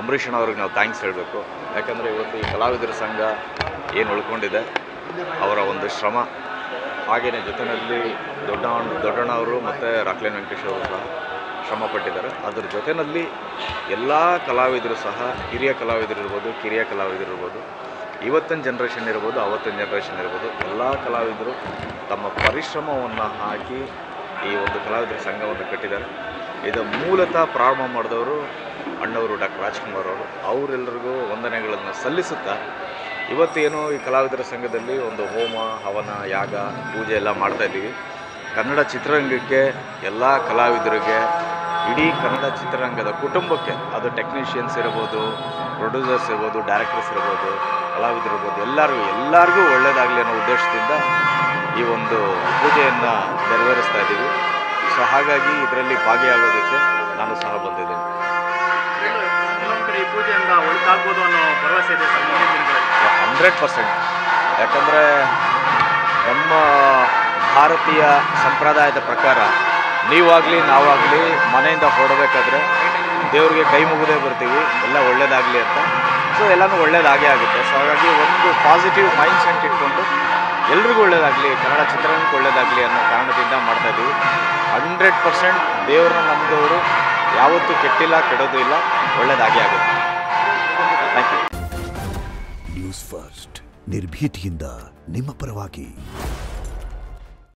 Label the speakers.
Speaker 1: ಅಂಬರೀಷಣ್ಣವ್ರಿಗೆ ನಾವು ಥ್ಯಾಂಕ್ಸ್ ಹೇಳಬೇಕು. ಯಾಕಂದರೆ ಇವತ್ತು ಈ ಕಲಾವಿದರ ಸಂಘ ಏನು ಉಳ್ಕೊಂಡಿದೆ ಅವರ ಒಂದು ಶ್ರಮ, ಹಾಗೆಯೇ ಜೊತೆಯಲ್ಲಿ ದೊಡ್ಡಣ್ಣ ಅವರು ಮತ್ತು ರಾಕ್ಲೈನ್ ವೆಂಕಟೇಶ್ ಅವರು ಸಹ ಶ್ರಮ ಪಟ್ಟಿದ್ದಾರೆ. ಅದರ ಜೊತೆಯಲ್ಲಿ ಎಲ್ಲ ಕಲಾವಿದರು ಸಹ ಹಿರಿಯ ಕಲಾವಿದರಿರ್ಬೋದು, ಕಿರಿಯ ಕಲಾವಿದರಿರ್ಬೋದು, ಇವತ್ತಿನ ಜನ್ರೇಷನ್ ಇರ್ಬೋದು, ಅವತ್ತಿನ ಜನ್ರೇಷನ್ ಇರ್ಬೋದು, ಎಲ್ಲ ಕಲಾವಿದರು ತಮ್ಮ ಪರಿಶ್ರಮವನ್ನು ಹಾಕಿ ಈ ಒಂದು ಕಲಾವಿದರ ಸಂಘವನ್ನು ಕಟ್ಟಿದ್ದಾರೆ. ಇದು ಮೂಲತಃ ಪ್ರಾರಂಭ ಮಾಡಿದವರು ಅಣ್ಣವರು ಡಾಕ್ಟರ್ ರಾಜ್ಕುಮಾರ್ ಅವರು. ಅವರೆಲ್ಲರಿಗೂ ವಂದನೆಗಳನ್ನು ಸಲ್ಲಿಸುತ್ತಾ ಇವತ್ತೇನು ಈ ಕಲಾವಿದರ ಸಂಘದಲ್ಲಿ ಒಂದು ಹೋಮ, ಹವನ, ಯಾಗ, ಪೂಜೆ ಎಲ್ಲ ಮಾಡ್ತಾಯಿದ್ದೀವಿ. ಕನ್ನಡ ಚಿತ್ರರಂಗಕ್ಕೆ, ಎಲ್ಲ ಕಲಾವಿದರಿಗೆ, ಇಡೀ ಕನ್ನಡ ಚಿತ್ರರಂಗದ ಕುಟುಂಬಕ್ಕೆ, ಅದು ಟೆಕ್ನಿಷಿಯನ್ಸ್ ಇರ್ಬೋದು, ಪ್ರೊಡ್ಯೂಸರ್ಸ್ ಇರ್ಬೋದು, ಡೈರೆಕ್ಟರ್ಸ್ ಇರ್ಬೋದು, ಕಲಾವಿದರು ಇರ್ಬೋದು, ಎಲ್ಲರಿಗೂ ಒಳ್ಳೆಯದಾಗಲಿ ಅನ್ನೋ ಉದ್ದೇಶದಿಂದ ಈ ಒಂದು ಪೂಜೆಯನ್ನು ನೆರವೇರಿಸ್ತಾ ಇದ್ದೀವಿ. ಸೊ ಹಾಗಾಗಿ ಇದರಲ್ಲಿ ಭಾಗಿಯಾಗೋದಕ್ಕೆ ನಾನು ಸಹ ಬಂದಿದ್ದೀನಿ.
Speaker 2: ಈ ಪೂಜೆಯಿಂದ ಒಳಿತಾಗ್ಬೋದು ಅನ್ನೋ ಭರವಸೆ ಇದೆ ಸರ್ ಮುಂದಿನ ದಿನಗಳಲ್ಲಿ?
Speaker 1: 100%. ಯಾಕಂದರೆ ನಮ್ಮ ಭಾರತೀಯ ಸಂಪ್ರದಾಯದ ಪ್ರಕಾರ ನೀವಾಗಲಿ ನಾವಾಗಲಿ ಮನೆಯಿಂದ ಹೊರಡಬೇಕಾದ್ರೆ ದೇವರಿಗೆ ಕೈ ಮುಗಿದೇ ಬರ್ತೀವಿ, ಎಲ್ಲ ಒಳ್ಳೇದಾಗಲಿ ಅಂತ. ಸೊ ಎಲ್ಲನೂ ಒಳ್ಳೇದಾಗೇ ಆಗುತ್ತೆ. ಸೊ ಹಾಗಾಗಿ ಒಂದು ಪಾಸಿಟಿವ್ ಮೈಂಡ್ ಸೆಟ್ ಇಟ್ಕೊಂಡು ಎಲ್ರಿಗೂ ಒಳ್ಳೇದಾಗಲಿ, ಕನ್ನಡ ಚಿತ್ರರಂಗಕ್ಕೆ ಒಳ್ಳೇದಾಗಲಿ ಅನ್ನೋ ಕಾರಣದಿಂದ ಮಾಡ್ತಾಯಿದ್ದೀವಿ. 100% ದೇವ್ರನ್ನ ನಂಬಿದವರು ಯಾವತ್ತೂ ಕೆಟ್ಟಿಲ್ಲ, ಕೆಡೋದು ಇಲ್ಲ, ಒಳ್ಳೇದಾಗೇ ಆಗುತ್ತೆ. Thank you.
Speaker 3: ನ್ಯೂಸ್ ಫಸ್ಟ್, ನಿರ್ಭೀತಿಯಿಂದ ನಿಮ್ಮ ಪರವಾಗಿ.